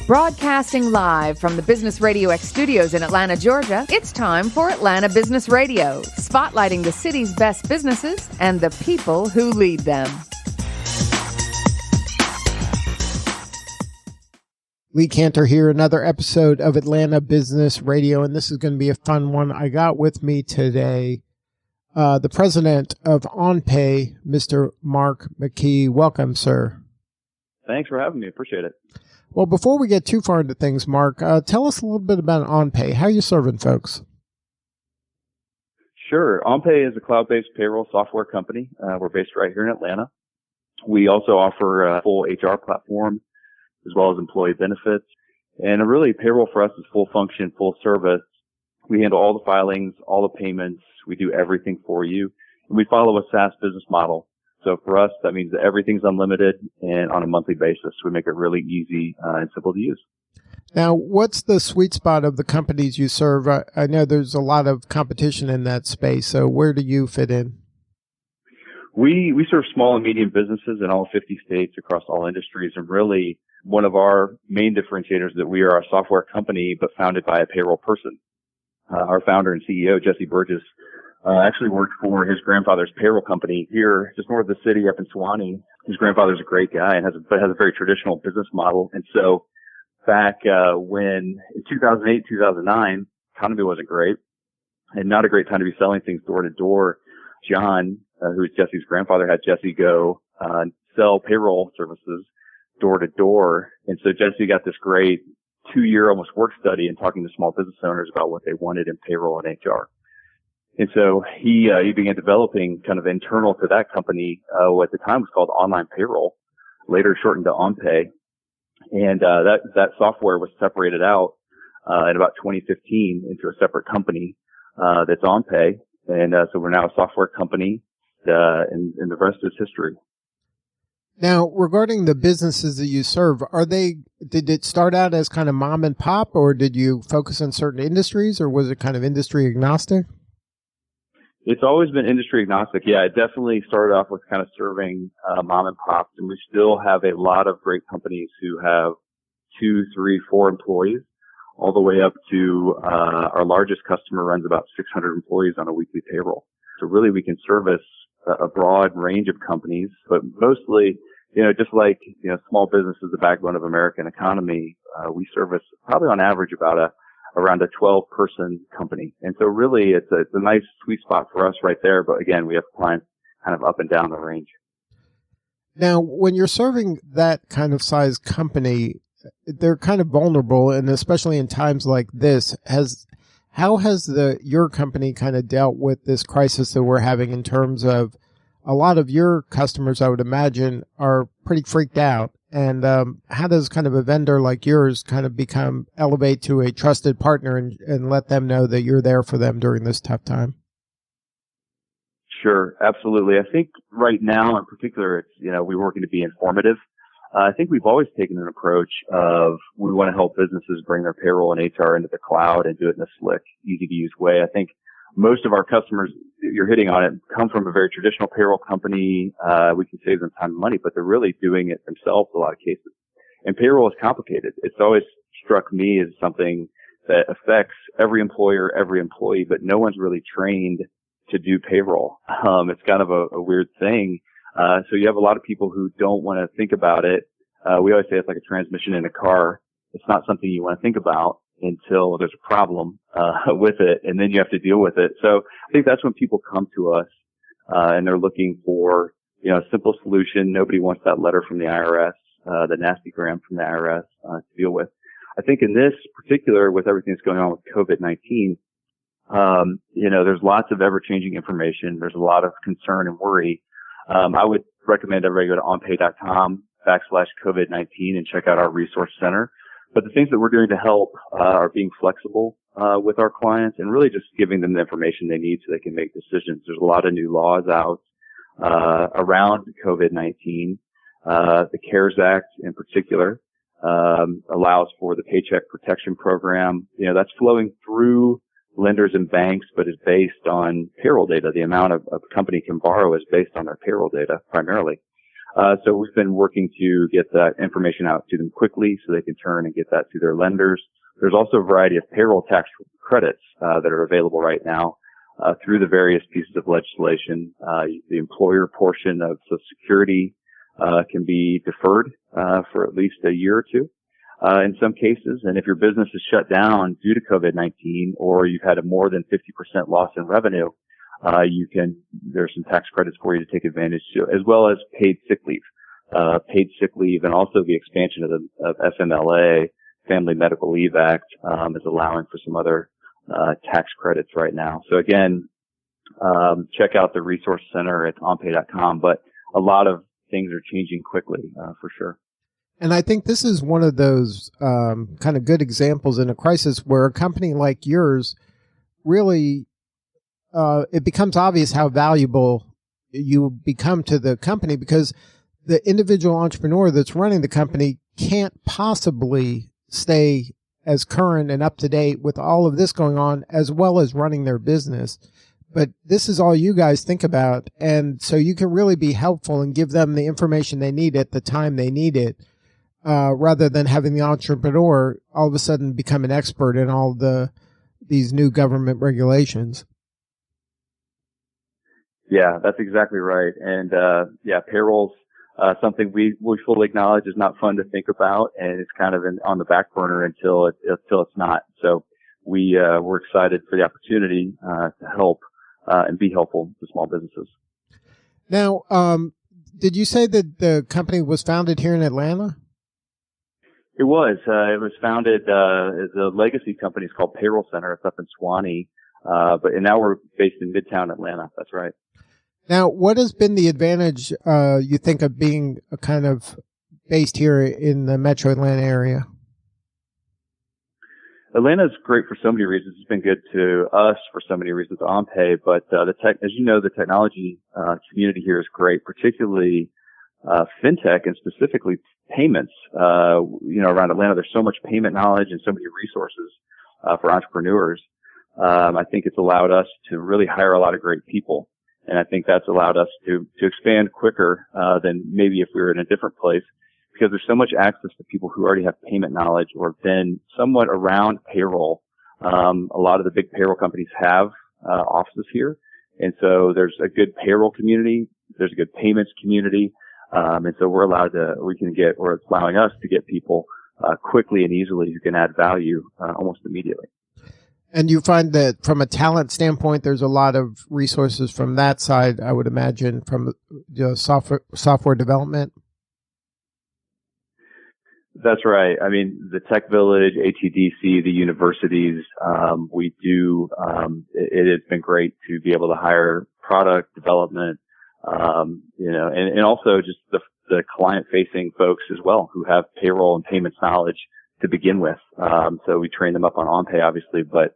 Broadcasting live from the Business RadioX studios in Atlanta, Georgia, it's time for Atlanta Business Radio, spotlighting the city's best businesses and the people who lead them. Lee Cantor here, another episode of Atlanta Business Radio, and this is going to be a fun one. I got with me today the president of OnPay, Mr. Mark McKee. Welcome, sir. Thanks for having me. Appreciate it. Well, before we get too far into things, Mark, tell us a little bit about OnPay. How are you serving folks? Sure. OnPay is a cloud-based payroll software company. We're based right here in Atlanta. We also offer a full HR platform as well as employee benefits. And really, payroll for us is full function, full service. We handle all the filings, all the payments. We do everything for you. And we follow a SaaS business model. So for us, that means that everything's unlimited and on a monthly basis. We make it really easy and simple to use. Now, what's the sweet spot of the companies you serve? I know there's a lot of competition in that space. So where do you fit in? We serve small and medium businesses in all 50 states across all industries. And really, one of our main differentiators is that we are a software company, but founded by a payroll person. Our founder and CEO, Jesse Burgess, actually worked for his grandfather's payroll company here just north of the city up in Suwanee. His grandfather's a great guy and has a very traditional business model. And so back when in 2008, 2009, economy wasn't great and not a great time to be selling things door to door. John, who is Jesse's grandfather, had Jesse go sell payroll services door to door. And so Jesse got this great 2-year almost work study and talking to small business owners about what they wanted in payroll and HR. And so he began developing kind of internal to that company, what at the time was called Online Payroll, later shortened to OnPay. And that software was separated out in about 2015 into a separate company that's OnPay. And so we're now a software company, and the rest is history. Now, regarding the businesses that you serve, did it start out as kind of mom and pop, or did you focus on certain industries, or was it kind of industry agnostic? It's always been industry agnostic. Yeah, it definitely started off with kind of serving mom and pops, and we still have a lot of great companies who have 2, 3, 4 employees, all the way up to our largest customer runs about 600 employees on a weekly payroll. So really, we can service a broad range of companies, but mostly, just like, small business is the backbone of American economy, we service probably on average about around a 12-person company. And so really it's a nice sweet spot for us right there. But again, we have clients kind of up and down the range. Now, when you're serving that kind of size company, they're kind of vulnerable, and especially in times like this, how has your company kind of dealt with this crisis that we're having in terms of a lot of your customers, I would imagine, are pretty freaked out? And how does kind of a vendor like yours kind of elevate to a trusted partner and let them know that you're there for them during this tough time? Sure, absolutely. I think right now in particular, it's, we're working to be informative. I think we've always taken an approach of we want to help businesses bring their payroll and HR into the cloud and do it in a slick, easy to use way. I think most of our customers, you're hitting on it, come from a very traditional payroll company. We can save them time and money, but they're really doing it themselves in a lot of cases. And payroll is complicated. It's always struck me as something that affects every employer, every employee, but no one's really trained to do payroll. It's kind of a weird thing. So you have a lot of people who don't want to think about it. We always say it's like a transmission in a car. It's not something you want to think about until there's a problem with it, and then you have to deal with it. So I think that's when people come to us and they're looking for a simple solution. Nobody wants that letter from the IRS, the nasty gram from the IRS to deal with. I think in this particular, with everything that's going on with COVID-19, there's lots of ever-changing information. There's a lot of concern and worry. I would recommend everybody go to onpay.com/COVID-19 and check out our resource center. But the things that we're doing to help are being flexible with our clients and really just giving them the information they need so they can make decisions. There's a lot of new laws out around COVID-19. The CARES Act in particular allows for the Paycheck Protection Program. That's flowing through lenders and banks, but is based on payroll data. The amount a company can borrow is based on their payroll data primarily. So we've been working to get that information out to them quickly so they can turn and get that to their lenders. There's also a variety of payroll tax credits that are available right now through the various pieces of legislation. The employer portion of Social Security can be deferred for at least a year or two in some cases. And if your business is shut down due to COVID-19 or you've had a more than 50% loss in revenue, there's some tax credits for you to take advantage to, as well as paid sick leave. Paid sick leave and also the expansion of FMLA, Family Medical Leave Act, is allowing for some other tax credits right now. So again, check out the resource center at onpay.com, but a lot of things are changing quickly, for sure. And I think this is one of those kind of good examples in a crisis where a company like yours really, it becomes obvious how valuable you become to the company, because the individual entrepreneur that's running the company can't possibly stay as current and up to date with all of this going on, as well as running their business. But this is all you guys think about. And so you can really be helpful and give them the information they need at the time they need it, rather than having the entrepreneur all of a sudden become an expert in all these new government regulations. Yeah, that's exactly right. And, payroll's something we fully acknowledge is not fun to think about, and it's kind of on the back burner until it's not. So we're excited for the opportunity to help and be helpful to small businesses. Now, did you say that the company was founded here in Atlanta? It was. It was founded as a legacy company. It's called Payroll Center. It's up in Swanee, and now we're based in Midtown Atlanta. That's right. Now, what has been the advantage, you think, of being kind of based here in the metro Atlanta area? Atlanta's great for so many reasons. It's been good to us for so many reasons, OnPay, but as you know, the technology community here is great, particularly fintech and specifically payments. Around Atlanta, there's so much payment knowledge and so many resources for entrepreneurs. I think it's allowed us to really hire a lot of great people. And I think that's allowed us to expand quicker than maybe if we were in a different place, because there's so much access to people who already have payment knowledge or have been somewhat around payroll. A lot of the big payroll companies have offices here. And so there's a good payroll community. There's a good payments community. And so it's allowing us to get people quickly and easily who can add value almost immediately. And you find that from a talent standpoint, there's a lot of resources from that side, I would imagine, from software development. That's right. I mean, the Tech Village, ATDC, the universities, it has been great to be able to hire product development, and also just the client-facing folks as well who have payroll and payments knowledge to begin with. So we train them up on OnPay, obviously, but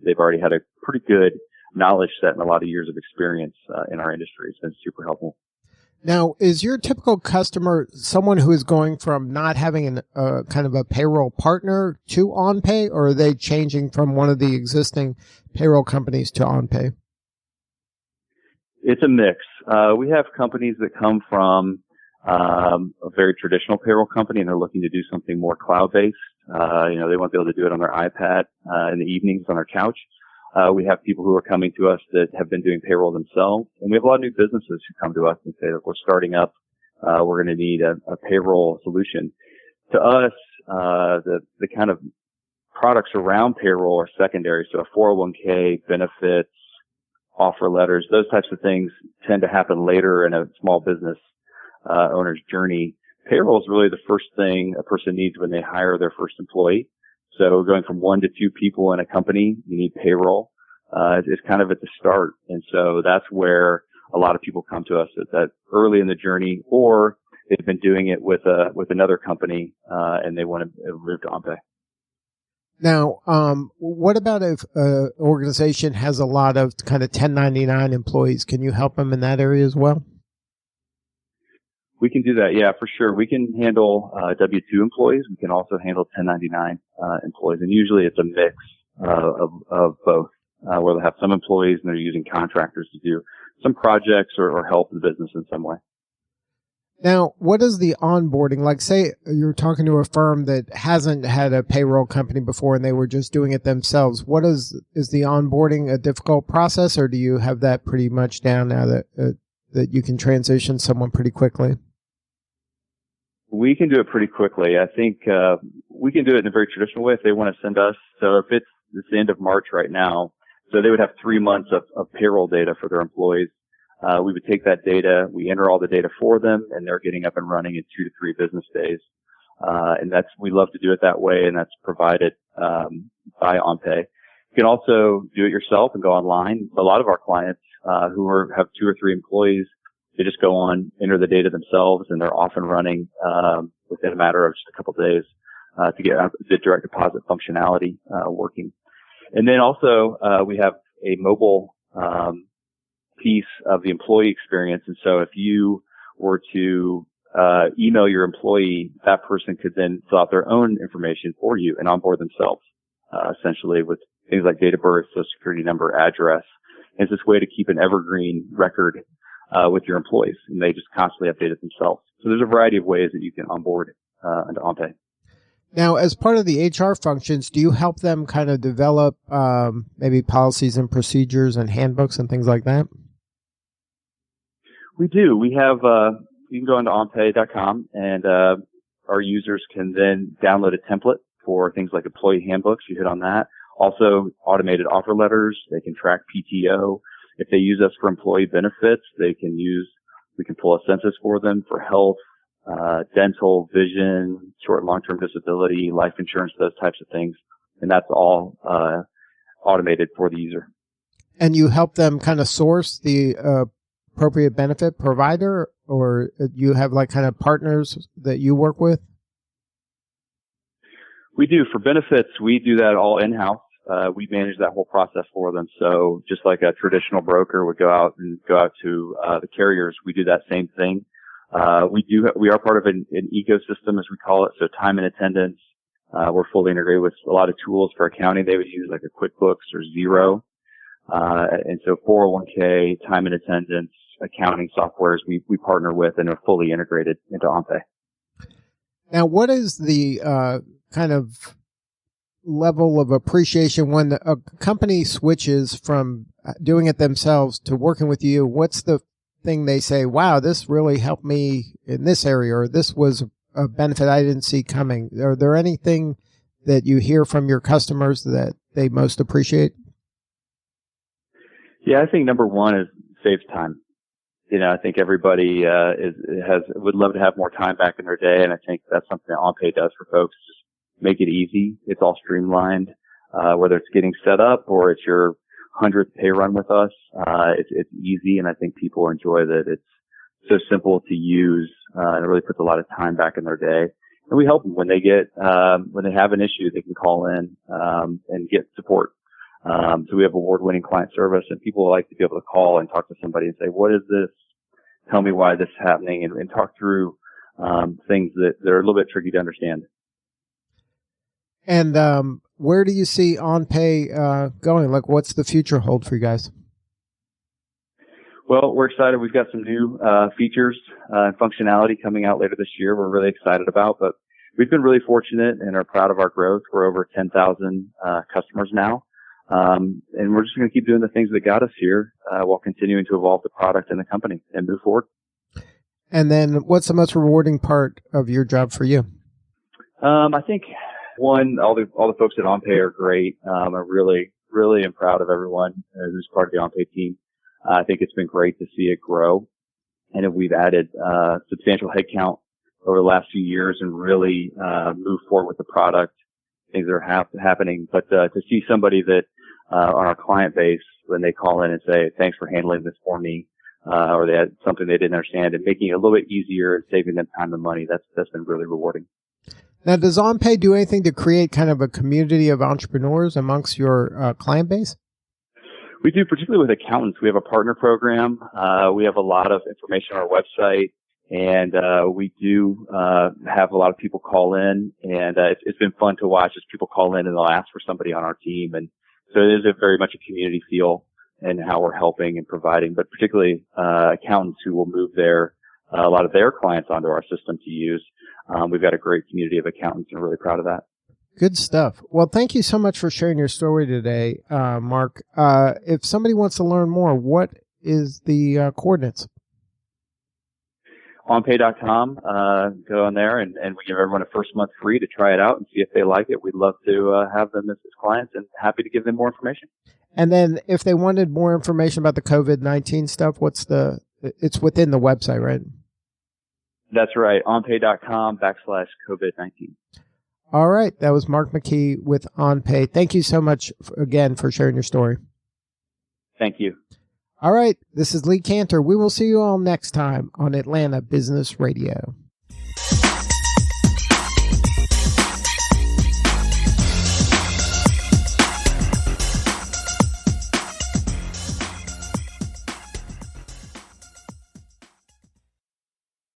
they've already had a pretty good knowledge set and a lot of years of experience in our industry. It's been super helpful. Now, is your typical customer someone who is going from not having kind of a payroll partner to OnPay, or are they changing from one of the existing payroll companies to OnPay? It's a mix. We have companies that come from a very traditional payroll company and they're looking to do something more cloud-based. They want to be able to do it on their iPad in the evenings on their couch. We have people who are coming to us that have been doing payroll themselves, and we have a lot of new businesses who come to us and say that we're starting up. We're going to need a payroll solution. To us, the kind of products around payroll are secondary. So a 401k, benefits, offer letters, those types of things tend to happen later in a small business owner's journey. Payroll is really the first thing a person needs when they hire their first employee. So going from 1 to 2 people in a company, you need payroll. It's kind of at the start. And so that's where a lot of people come to us at that early in the journey, or they've been doing it with another company, and they want to move to OnPay. Now, what about if an organization has a lot of kind of 1099 employees? Can you help them in that area as well? We can do that. Yeah, for sure. We can handle W-2 employees. We can also handle 1099 employees. And usually it's a mix of both, where they'll have some employees and they're using contractors to do some projects or help the business in some way. Now, what is the onboarding like? Say you're talking to a firm that hasn't had a payroll company before and they were just doing it themselves. Is the onboarding a difficult process, or do you have that pretty much down now that you can transition someone pretty quickly? We can do it pretty quickly. I think we can do it in a very traditional way if they want to send us. So if it's the end of March right now, so they would have 3 months of payroll data for their employees. We would take that data, we enter all the data for them, and they're getting up and running in 2 to 3 business days. And we love to do it that way, and that's provided by OnPay. You can also do it yourself and go online. A lot of our clients who have 2 or 3 employees, they just go on, enter the data themselves, and they're off and running within a matter of just a couple of days to get the direct deposit functionality working. And then also we have a mobile piece of the employee experience. And so if you were to email your employee, that person could then fill out their own information for you and onboard themselves, essentially with things like date of birth, social security number, address. And it's this way to keep an evergreen record with your employees, and they just constantly update it themselves. So there's a variety of ways that you can onboard into OnPay. Now, as part of the HR functions, do you help them kind of develop maybe policies and procedures and handbooks and things like that? We do. We have, you can go into onpay.com and our users can then download a template for things like employee handbooks. You hit on that. Also, automated offer letters. They can track PTO. If they use us for employee benefits, we can pull a census for them for health, dental, vision, short and long-term disability, life insurance, those types of things. And that's all automated for the user. And you help them kind of source the appropriate benefit provider, or you have like kind of partners that you work with? We do. For benefits, we do that all in-house. We manage that whole process for them. So just like a traditional broker would go out to the carriers, we do that same thing. We are part of an ecosystem, as we call it. So time and attendance. We're fully integrated with a lot of tools for accounting they would use, like a QuickBooks or Xero. And so 401k, time and attendance, accounting softwares we partner with and are fully integrated into OnPay. Now, what is the kind of level of appreciation when a company switches from doing it themselves to working with you? What's the thing they say, wow, this really helped me in this area, or this was a benefit I didn't see coming? Are there anything that you hear from your customers that they most appreciate? Yeah, I think number one is saves time. I think everybody would love to have more time back in their day, and I think that's something that OnPay does for folks. Just make it easy. It's all streamlined, whether it's getting set up or it's your 100th pay run with us. It's easy, and I think people enjoy that it's so simple to use, and it really puts a lot of time back in their day. And we help them when they have an issue, they can call in and get support. So we have award-winning client service, and people like to be able to call and talk to somebody and say, what is this? Tell me why this is happening, and talk through things that are a little bit tricky to understand. And where do you see OnPay going? Like, what's the future hold for you guys? Well, we're excited. We've got some new features and functionality coming out later this year we're really excited about, but we've been really fortunate and are proud of our growth. We're over 10,000 customers now. And we're just going to keep doing the things that got us here while continuing to evolve the product and the company and move forward. And then what's the most rewarding part of your job for you? I think one, all the folks at OnPay are great. I really, really am proud of everyone who's part of the OnPay team. I think it's been great to see it grow. And we've added substantial headcount over the last few years and really moved forward with the product. Things are happening. But to see somebody that on our client base, when they call in and say, thanks for handling this for me, or they had something they didn't understand, and making it a little bit easier and saving them time and money, that's been really rewarding. Now, does OnPay do anything to create kind of a community of entrepreneurs amongst your client base? We do, particularly with accountants. We have a partner program. We have a lot of information on our website, and we do have a lot of people call in, and it's been fun to watch as people call in and they'll ask for somebody on our team. And so it is very much a community feel and how we're helping and providing, but particularly accountants who will move their a lot of their clients onto our system to use. We've got a great community of accountants, and we're really proud of that. Good stuff. Well, thank you so much for sharing your story today, Mark. If somebody wants to learn more, what is the coordinates? OnPay.com. Go on there, and we give everyone a first month free to try it out and see if they like it. We'd love to have them as clients, and happy to give them more information. And then if they wanted more information about the COVID-19 stuff, it's within the website, right? That's right. OnPay.com/COVID-19. All right. That was Mark McKee with OnPay. Thank you so much again for sharing your story. Thank you. All right. This is Lee Cantor. We will see you all next time on Atlanta Business Radio.